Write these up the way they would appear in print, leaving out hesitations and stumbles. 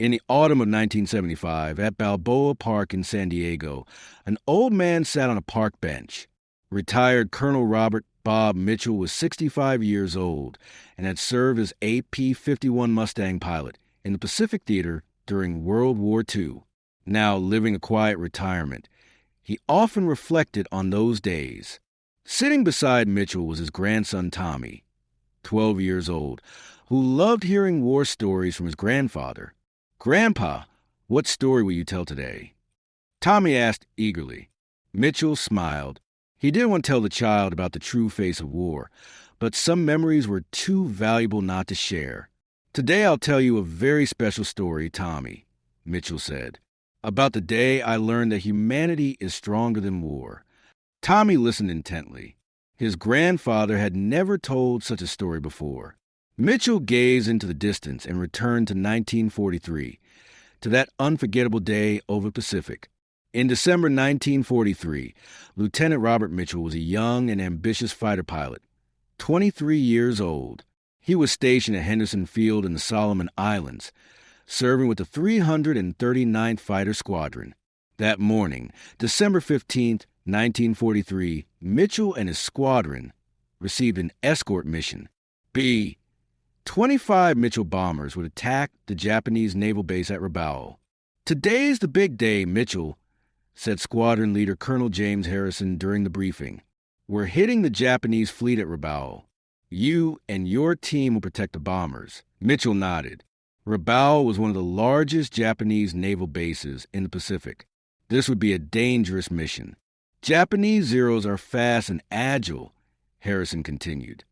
In the autumn of 1975, at Balboa Park in San Diego, an old man sat on a park bench. Retired Colonel Robert Bob Mitchell was 65 years old and had served as AP-51 Mustang pilot in the Pacific Theater during World War II. Now living a quiet retirement, he often reflected on those days. Sitting beside Mitchell was his grandson Tommy, 12 years old, who loved hearing war stories from his grandfather. "Grandpa, what story will you tell today?" Tommy asked eagerly. Mitchell smiled. He didn't want to tell the child about the true face of war, but some memories were too valuable not to share. "Today I'll tell you a very special story, Tommy," Mitchell said, "about the day I learned that humanity is stronger than war." Tommy listened intently. His grandfather had never told such a story before. Mitchell gazed into the distance and returned to 1943, to that unforgettable day over the Pacific. In December 1943, Lieutenant Robert Mitchell was a young and ambitious fighter pilot, 23 years old. He was stationed at Henderson Field in the Solomon Islands, serving with the 339th Fighter Squadron. That morning, December 15, 1943, Mitchell and his squadron received an escort mission. 25 Mitchell bombers would attack the Japanese naval base at Rabaul. "Today's the big day, Mitchell," said squadron leader Colonel James Harrison during the briefing. "We're hitting the Japanese fleet at Rabaul. You and your team will protect the bombers." Mitchell nodded. Rabaul was one of the largest Japanese naval bases in the Pacific. This would be a dangerous mission. "Japanese Zeros are fast and agile," Harrison continued.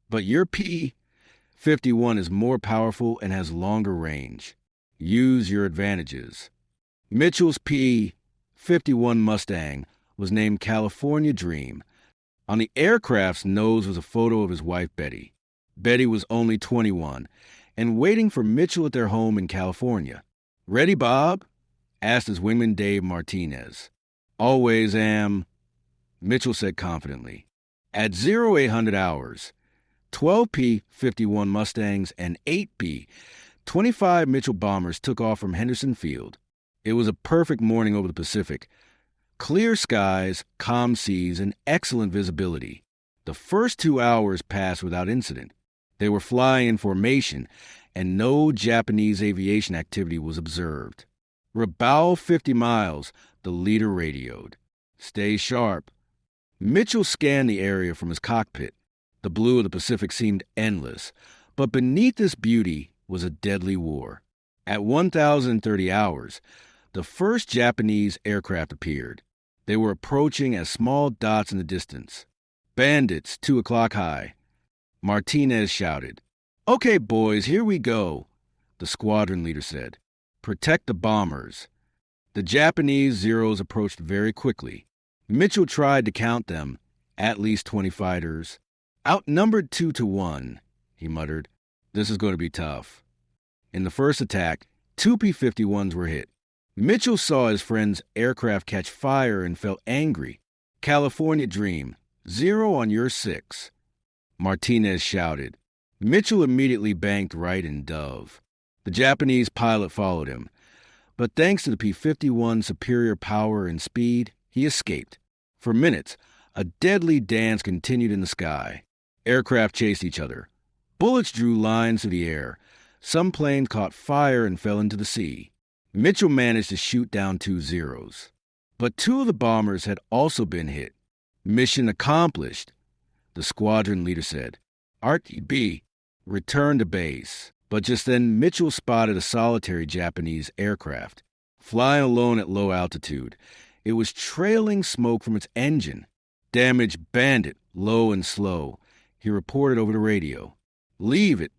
"But your P-51 is more powerful and has longer range. Use your advantages." Mitchell's P-51 Mustang was named California Dream. On the aircraft's nose was a photo of his wife, Betty. Betty was only 21 and waiting for Mitchell at their home in California. "Ready, Bob?" asked his wingman Dave Martinez. "Always am," Mitchell said confidently. At 0800 hours, 12 P-51 Mustangs and 8 B-25 Mitchell bombers took off from Henderson Field. It was a perfect morning over the Pacific. Clear skies, calm seas, and excellent visibility. The first 2 hours passed without incident. They were flying in formation, and no Japanese aviation activity was observed. "Rabaul 50 miles, the leader radioed. "Stay sharp." Mitchell scanned the area from his cockpit. The blue of the Pacific seemed endless, but beneath this beauty was a deadly war. At 1030 hours, the first Japanese aircraft appeared. They were approaching as small dots in the distance. "Bandits, 2 o'clock high," Martinez shouted. "Okay, boys, here we go," the squadron leader said. "Protect the bombers." The Japanese Zeros approached very quickly. Mitchell tried to count them, at least 20 fighters. "Outnumbered 2-1, he muttered. "This is going to be tough." In the first attack, 2 P-51s were hit. Mitchell saw his friend's aircraft catch fire and felt angry. "California Dream, 0 on your 6, Martinez shouted. Mitchell immediately banked right in Dove. The Japanese pilot followed him, but thanks to the P-51's superior power and speed, he escaped. For minutes, a deadly dance continued in the sky. Aircraft chased each other. Bullets drew lines through the air. Some planes caught fire and fell into the sea. Mitchell managed to shoot down 2 Zeros. But 2 of the bombers had also been hit. "Mission accomplished," the squadron leader said. "RTB, return to base." But just then, Mitchell spotted a solitary Japanese aircraft, flying alone at low altitude. It was trailing smoke from its engine. "Damaged Bandit, low and slow," he reported over the radio. "Leave it,"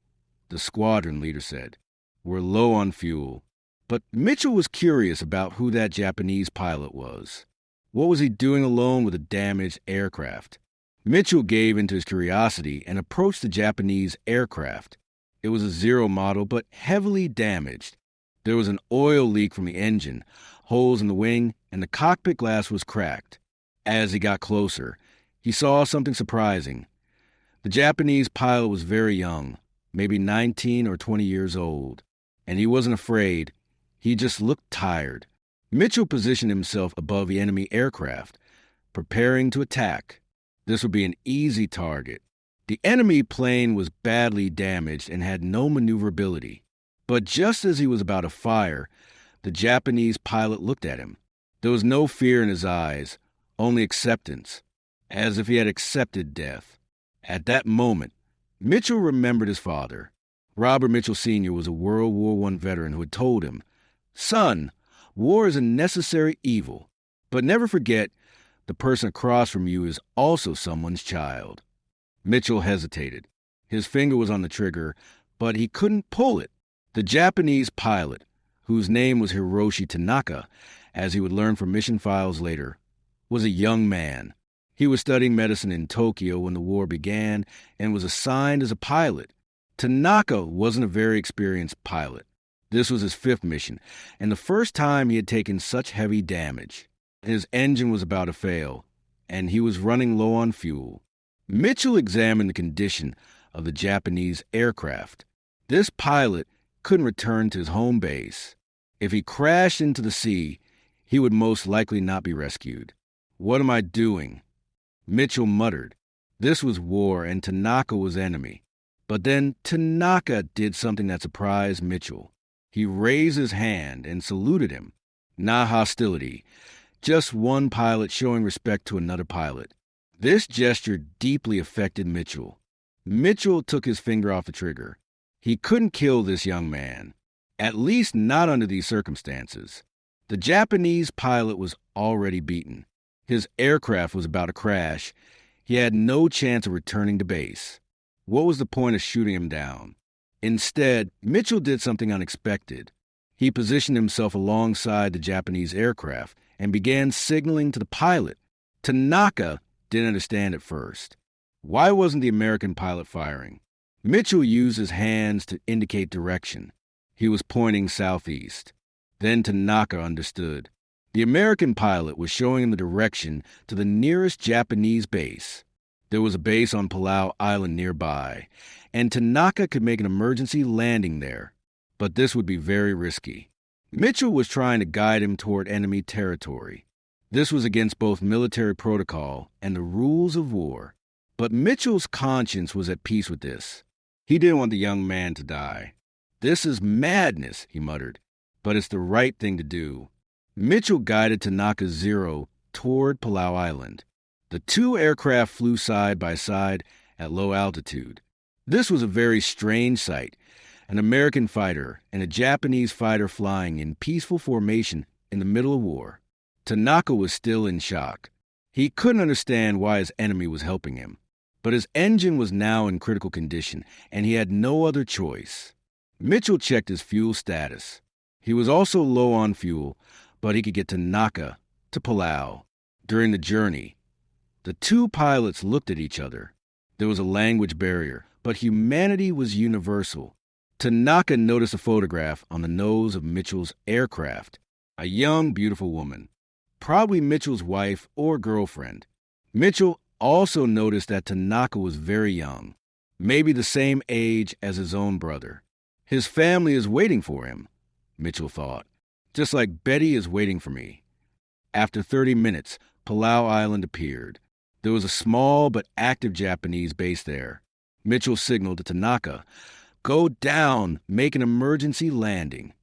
the squadron leader said. "We're low on fuel." But Mitchell was curious about who that Japanese pilot was. What was he doing alone with a damaged aircraft? Mitchell gave into his curiosity and approached the Japanese aircraft. It was a Zero model, but heavily damaged. There was an oil leak from the engine, holes in the wing, and the cockpit glass was cracked. As he got closer, he saw something surprising. The Japanese pilot was very young, maybe 19 or 20 years old, and he wasn't afraid. He just looked tired. Mitchell positioned himself above the enemy aircraft, preparing to attack. This would be an easy target. The enemy plane was badly damaged and had no maneuverability. But just as he was about to fire, the Japanese pilot looked at him. There was no fear in his eyes, only acceptance, as if he had accepted death. At that moment, Mitchell remembered his father. Robert Mitchell Sr. was a World War I veteran who had told him, "Son, war is a necessary evil, but never forget the person across from you is also someone's child." Mitchell hesitated. His finger was on the trigger, but he couldn't pull it. The Japanese pilot, whose name was Hiroshi Tanaka, as he would learn from mission files later, was a young man. He was studying medicine in Tokyo when the war began and was assigned as a pilot. Tanaka wasn't a very experienced pilot. This was his 5th mission, and the first time he had taken such heavy damage. His engine was about to fail, and he was running low on fuel. Mitchell examined the condition of the Japanese aircraft. This pilot couldn't return to his home base. If he crashed into the sea, he would most likely not be rescued. "What am I doing?" Mitchell muttered. This was war, and Tanaka was enemy. But then Tanaka did something that surprised Mitchell. He raised his hand and saluted him. Not hostility, just one pilot showing respect to another pilot. This gesture deeply affected Mitchell. Mitchell took his finger off the trigger. He couldn't kill this young man, at least not under these circumstances. The Japanese pilot was already beaten. His aircraft was about to crash. He had no chance of returning to base. What was the point of shooting him down? Instead, Mitchell did something unexpected. He positioned himself alongside the Japanese aircraft and began signaling to the pilot. Tanaka didn't understand at first. Why wasn't the American pilot firing? Mitchell used his hands to indicate direction. He was pointing southeast. Then Tanaka understood. The American pilot was showing him the direction to the nearest Japanese base. There was a base on Palau Island nearby, and Tanaka could make an emergency landing there. But this would be very risky. Mitchell was trying to guide him toward enemy territory. This was against both military protocol and the rules of war. But Mitchell's conscience was at peace with this. He didn't want the young man to die. "This is madness," he muttered, "but it's the right thing to do." Mitchell guided Tanaka Zero toward Palau Island. The 2 aircraft flew side by side at low altitude. This was a very strange sight, an American fighter and a Japanese fighter flying in peaceful formation in the middle of war. Tanaka was still in shock. He couldn't understand why his enemy was helping him. But his engine was now in critical condition, and he had no other choice. Mitchell checked his fuel status. He was also low on fuel, but he could get Tanaka to Palau. During the journey, the 2 pilots looked at each other. There was a language barrier, but humanity was universal. Tanaka noticed a photograph on the nose of Mitchell's aircraft. A young, beautiful woman. Probably Mitchell's wife or girlfriend. Mitchell also noticed that Tanaka was very young, maybe the same age as his own brother. His family is waiting for him, Mitchell thought, just like Betty is waiting for me. After 30 minutes, Palau Island appeared. There was a small but active Japanese base there. Mitchell signaled to Tanaka, "Go down, make an emergency landing."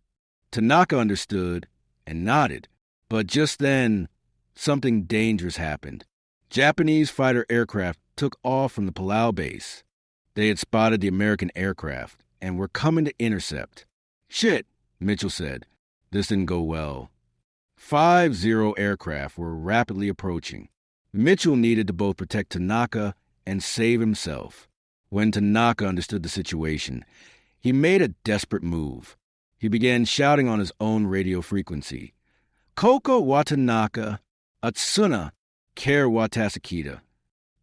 Tanaka understood and nodded. But just then, something dangerous happened. Japanese fighter aircraft took off from the Palau base. They had spotted the American aircraft and were coming to intercept. "Shit," Mitchell said. This didn't go well. 5-0 aircraft were rapidly approaching. Mitchell needed to both protect Tanaka and save himself. When Tanaka understood the situation, he made a desperate move. He began shouting on his own radio frequency. "Koko wa Tanaka, Atsuna, Care wa Tasakita.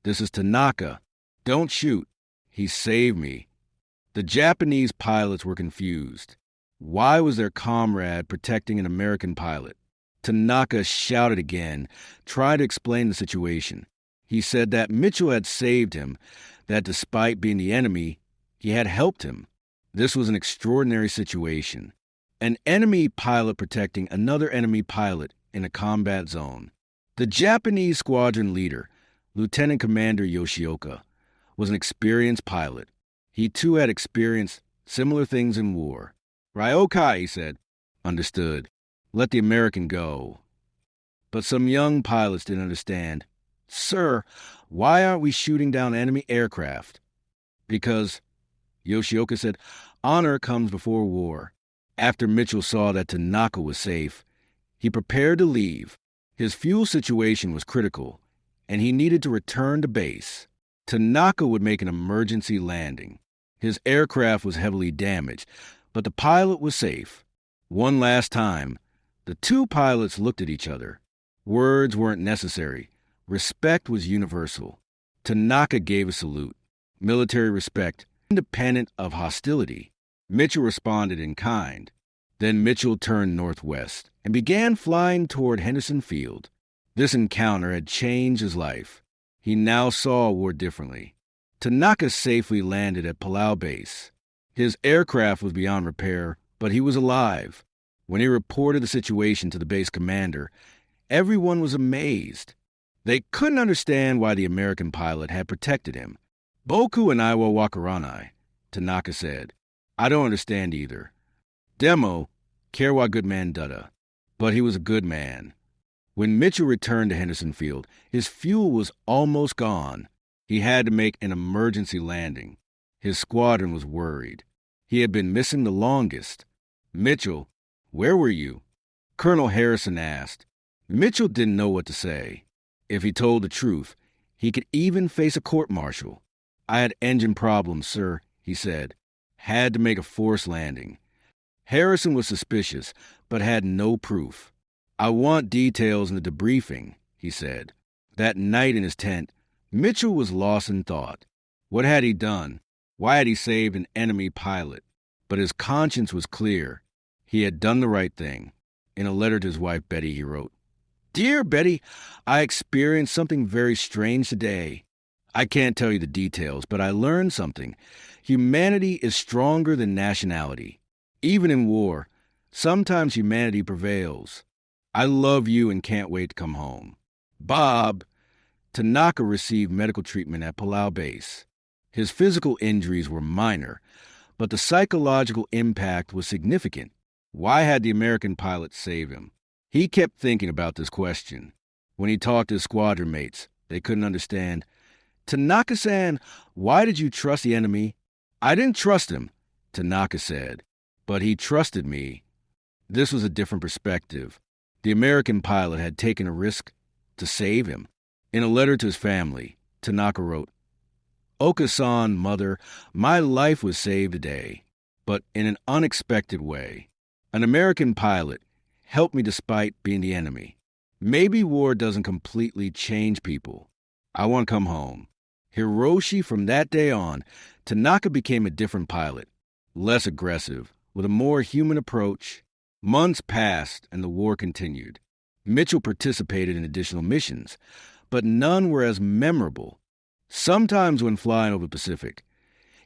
This is Tanaka. Don't shoot. He saved me." The Japanese pilots were confused. Why was their comrade protecting an American pilot? Tanaka shouted again, trying to explain the situation. He said that Mitchell had saved him, that despite being the enemy, he had helped him. This was an extraordinary situation. an enemy pilot protecting another enemy pilot in a combat zone. The Japanese squadron leader, Lieutenant Commander Yoshioka, was an experienced pilot. He too had experienced similar things in war. "Ryokai," he said. "Understood. Let the American go." But some young pilots didn't understand. "Sir, why aren't we shooting down enemy aircraft?" "Because," Yoshioka said, "honor comes before war." After Mitchell saw that Tanaka was safe, he prepared to leave. His fuel situation was critical, and he needed to return to base. Tanaka would make an emergency landing. His aircraft was heavily damaged, but the pilot was safe. One last time, the two pilots looked at each other. Words weren't necessary. Respect was universal. Tanaka gave a salute. Military respect, independent of hostility. Mitchell responded in kind. Then Mitchell turned northwest and began flying toward Henderson Field. This encounter had changed his life. He now saw war differently. Tanaka safely landed at Palau Base. His aircraft was beyond repair, but he was alive. When he reported the situation to the base commander, everyone was amazed. They couldn't understand why the American pilot had protected him. "Boku and I wa wakaranai," Tanaka said. "I don't understand either. Demo, care wa good man dutta." But he was a good man. When Mitchell returned to Henderson Field, his fuel was almost gone. He had to make an emergency landing. His squadron was worried. He had been missing the longest. "Mitchell, where were you?" Colonel Harrison asked. Mitchell didn't know what to say. If he told the truth, he could even face a court-martial. "I had engine problems, sir," he said. "Had to make a forced landing." Harrison was suspicious, but had no proof. "I want details in the debriefing," he said. That night in his tent, Mitchell was lost in thought. What had he done? Why had he saved an enemy pilot? But his conscience was clear. He had done the right thing. In a letter to his wife, Betty, he wrote, "Dear Betty, I experienced something very strange today. I can't tell you the details, but I learned something. Humanity is stronger than nationality. Even in war, sometimes humanity prevails. I love you and can't wait to come home. Bob." Tanaka received medical treatment at Palau Base. His physical injuries were minor, but the psychological impact was significant. Why had the American pilot saved him? He kept thinking about this question. When he talked to his squadron mates, they couldn't understand. "Tanaka-san, why did you trust the enemy?" "I didn't trust him," Tanaka said, "but he trusted me." This was a different perspective. The American pilot had taken a risk to save him. In a letter to his family, Tanaka wrote, "Oka-san, mother, my life was saved today, but in an unexpected way. An American pilot helped me despite being the enemy. Maybe war doesn't completely change people. I want to come home." Hiroshi, from that day on, Tanaka became a different pilot, less aggressive, with a more human approach. Months passed and the war continued. Mitchell participated in additional missions, but none were as memorable. Sometimes when flying over the Pacific,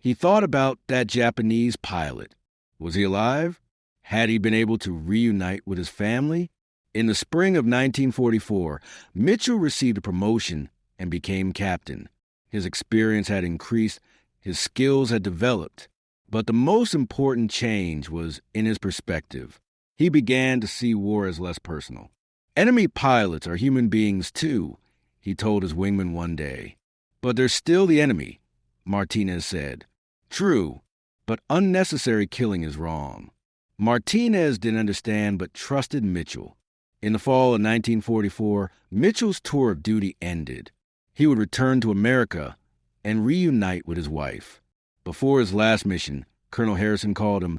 he thought about that Japanese pilot. Was he alive? Had he been able to reunite with his family? In the spring of 1944, Mitchell received a promotion and became captain. His experience had increased, his skills had developed, but the most important change was in his perspective. He began to see war as less personal. "Enemy pilots are human beings too," he told his wingman one day. "But they're still the enemy," Martinez said. "True, but unnecessary killing is wrong." Martinez didn't understand but trusted Mitchell. In the fall of 1944, Mitchell's tour of duty ended. He would return to America and reunite with his wife. Before his last mission, Colonel Harrison called him,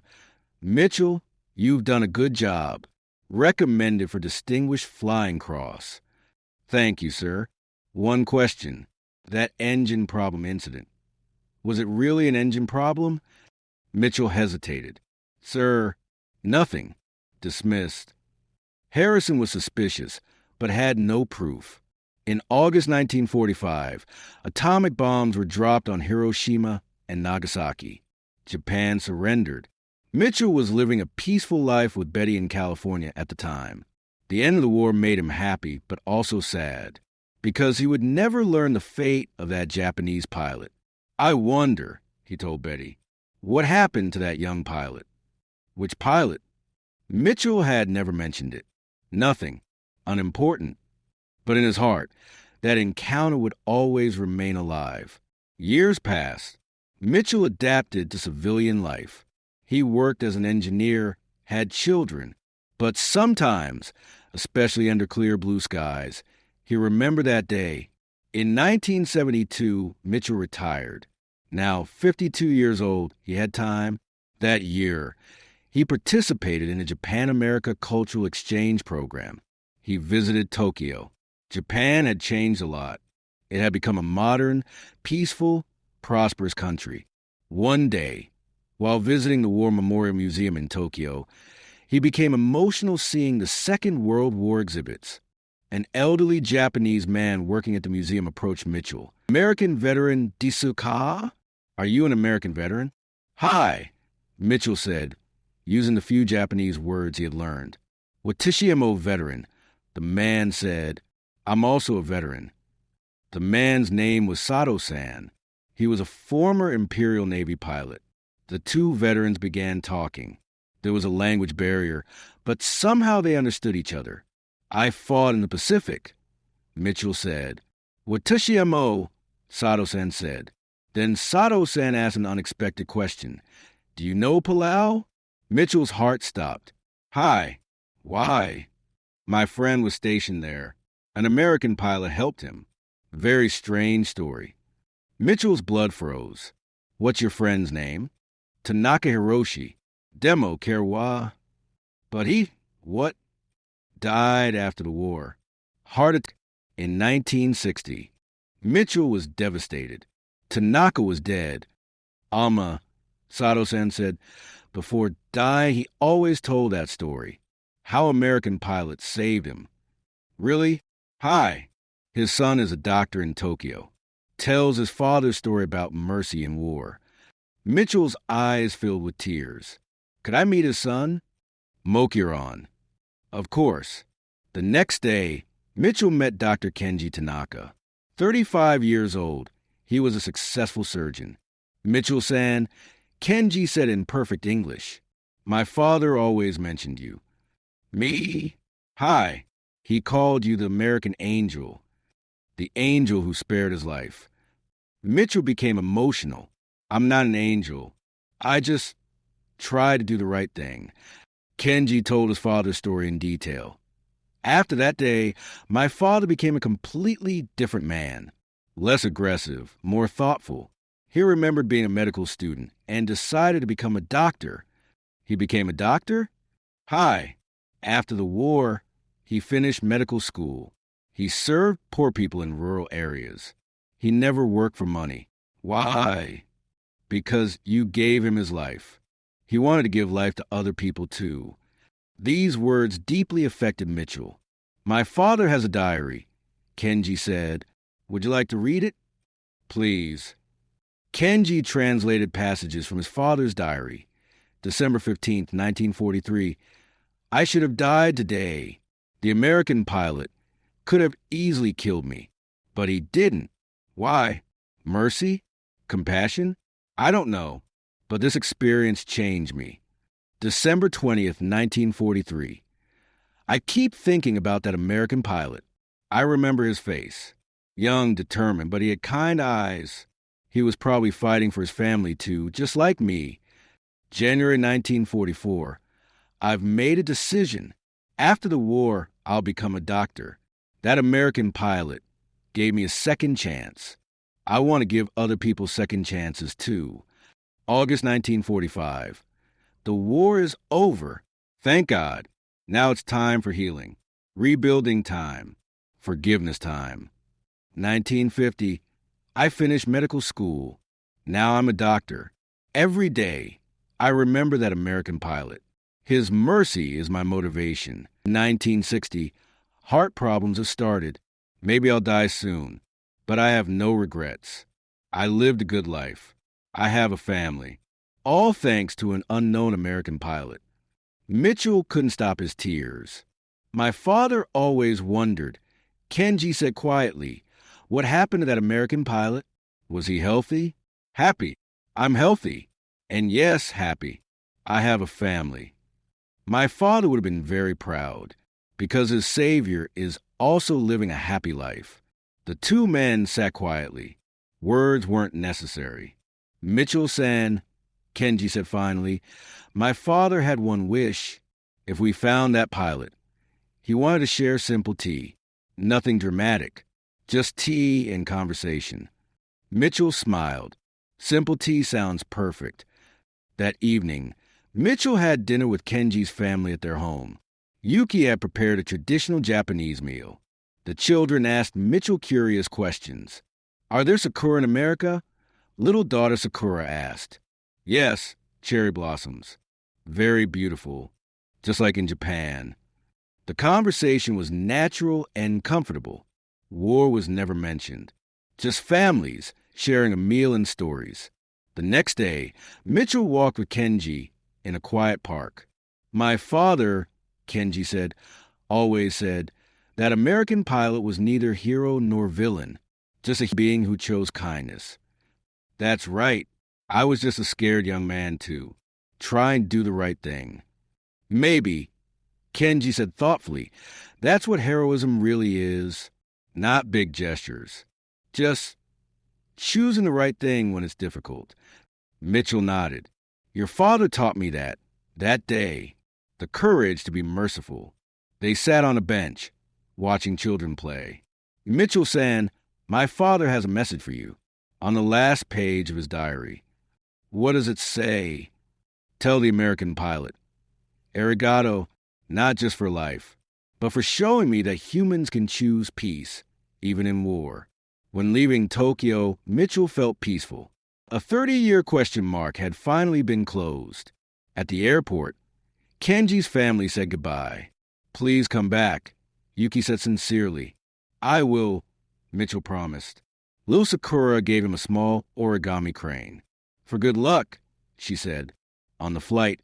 "Mitchell, you've done a good job. Recommended for Distinguished Flying Cross." "Thank you, sir. One question. That engine problem incident. Was it really an engine problem?" Mitchell hesitated. "Sir, nothing." Dismissed. Harrison was suspicious, but had no proof. In August 1945, atomic bombs were dropped on Hiroshima and Nagasaki. Japan surrendered. Mitchell was living a peaceful life with Betty in California at the time. The end of the war made him happy, but also sad, because he would never learn the fate of that Japanese pilot. "I wonder," he told Betty, "what happened to that young pilot?" "Which pilot?" Mitchell had never mentioned it. Nothing. Unimportant. But in his heart, that encounter would always remain alive. Years passed. Mitchell adapted to civilian life. He worked as an engineer, had children, but sometimes, especially under clear blue skies, he remembered that day. In 1972, Mitchell retired. Now 52 years old, he had time. That year, he participated in the Japan-America Cultural Exchange Program. He visited Tokyo. Japan had changed a lot. It had become a modern, peaceful, prosperous country. One day, while visiting the War Memorial Museum in Tokyo, he became emotional seeing the Second World War exhibits. An elderly Japanese man working at the museum approached Mitchell. "American veteran desu ka? Are you an American veteran?" "Hi," Mitchell said, using the few Japanese words he had learned. "Watashi amo veteran." The man said, "I'm also a veteran." The man's name was Sato-san. He was a former Imperial Navy pilot. The two veterans began talking. There was a language barrier, but somehow they understood each other. "I fought in the Pacific," Mitchell said. "Watashi amo," Sato-san said. Then Sato-san asked an unexpected question. "Do you know Palau?" Mitchell's heart stopped. "Hi. Why?" "My friend was stationed there. An American pilot helped him." Very strange story. Mitchell's blood froze. "What's your friend's name?" "Tanaka Hiroshi. Demo Kerwa." "But he, what?" "Died after the war. Heart attack in 1960. Mitchell was devastated. Tanaka was dead. Sato-san said. Before dying, he always told that story. How American pilots saved him. "Really?" "Hi." His son is a doctor in Tokyo. Tells his father's story about mercy in war. Mitchell's eyes filled with tears. "Could I meet his son?" Mokiron. Of course. The next day, Mitchell met Dr. Kenji Tanaka. 35 years old, he was a successful surgeon. Mitchell-san, Kenji said in perfect English, "My father always mentioned you." "Me?" "Hi." He called you the American angel, the angel who spared his life. Mitchell became emotional. "I'm not an angel. I just tried to do the right thing." Kenji told his father's story in detail. "After that day, my father became a completely different man. Less aggressive, more thoughtful. He remembered being a medical student and decided to become a doctor." "He became a doctor?" "Hi." After the war, he finished medical school. He served poor people in rural areas. He never worked for money. "Why?" "Because you gave him his life. He wanted to give life to other people too." These words deeply affected Mitchell. "My father has a diary," Kenji said. "Would you like to read it?" "Please." Kenji translated passages from his father's diary. December 15th, 1943. "I should have died today. The American pilot could have easily killed me, but he didn't. Why? Mercy? Compassion? I don't know, but this experience changed me." December 20th, 1943. "I keep thinking about that American pilot. I remember his face. Young, determined, but he had kind eyes. He was probably fighting for his family too, just like me." January 1944. "I've made a decision. After the war, I'll become a doctor. That American pilot gave me a second chance. I want to give other people second chances too." August 1945. "The war is over. Thank God. Now it's time for healing. Rebuilding time. Forgiveness time." 1950. "I finished medical school. Now I'm a doctor. Every day, I remember that American pilot. His mercy is my motivation." 1960. "Heart problems have started. Maybe I'll die soon, but I have no regrets. I lived a good life. I have a family. all thanks to an unknown American pilot. Mitchell couldn't stop his tears. My father always wondered, Kenji said quietly, what happened to that American pilot? Was he healthy? Happy. I'm healthy. And yes, happy. I have a family. My father would have been very proud, because his savior is also living a happy life. The two men sat quietly. Words weren't necessary. Mitchell-san, Kenji said finally, my father had one wish. If we found that pilot, he wanted to share simple tea. Nothing dramatic, just tea and conversation. Mitchell smiled. Simple tea sounds perfect. That evening, Mitchell had dinner with Kenji's family at their home. Yuki had prepared a traditional Japanese meal. The children asked Mitchell curious questions. Are there sakura in America? Little daughter Sakura asked. Yes, cherry blossoms. Very beautiful, just like in Japan. The conversation was natural and comfortable. War was never mentioned. Just families sharing a meal and stories. The next day, Mitchell walked with Kenji in a quiet park. My father, Kenji said, always said, that American pilot was neither hero nor villain, just a being who chose kindness. That's right. I was just a scared young man, too. Try and do the right thing. Maybe, Kenji said thoughtfully, that's what heroism really is. Not big gestures. Just choosing the right thing when it's difficult. Mitchell nodded. Your father taught me that day. The courage to be merciful. They sat on a bench, watching children play. Mitchell-san, my father has a message for you. On the last page of his diary. What does it say? Tell the American pilot. Arigato, not just for life, but for showing me that humans can choose peace, even in war. When leaving Tokyo, Mitchell felt peaceful. A 30-year question mark had finally been closed. At the airport, Kenji's family said goodbye. Please come back, Yuki said sincerely. I will, Mitchell promised. Little Sakura gave him a small origami crane. For good luck, she said. On the flight,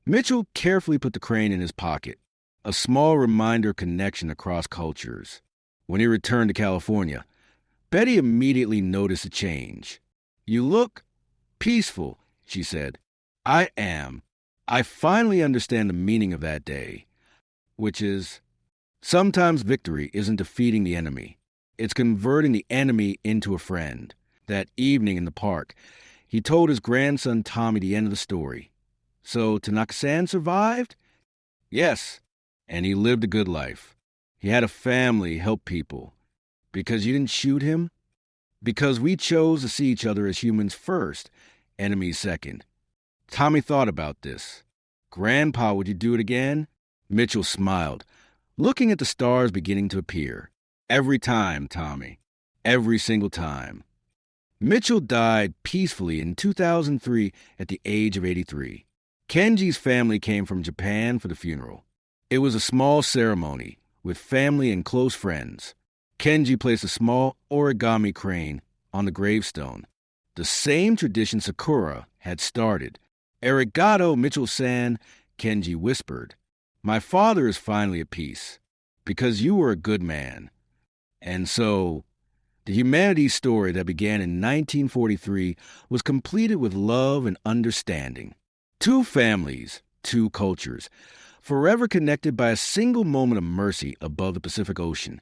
Mitchell carefully put the crane in his pocket, a small reminder of connection across cultures. When he returned to California, Betty immediately noticed a change. You look peaceful, she said. I am. I finally understand the meaning of that day, which is, sometimes victory isn't defeating the enemy. It's converting the enemy into a friend. That evening in the park, he told his grandson Tommy the end of the story. So Tanaka-san survived? Yes, and he lived a good life. He had a family, helped people. Because you didn't shoot him? Because we chose to see each other as humans first, enemies second. Tommy thought about this. Grandpa, would you do it again? Mitchell smiled, looking at the stars beginning to appear. Every time, Tommy. Every single time. Mitchell died peacefully in 2003 at the age of 83. Kenji's family came from Japan for the funeral. It was a small ceremony with family and close friends. Kenji placed a small origami crane on the gravestone. The same tradition Sakura had started. Arigato, Mitchell-san, Kenji whispered. My father is finally at peace, because you were a good man. And so, the humanities story that began in 1943 was completed with love and understanding. Two families, two cultures, forever connected by a single moment of mercy above the Pacific Ocean.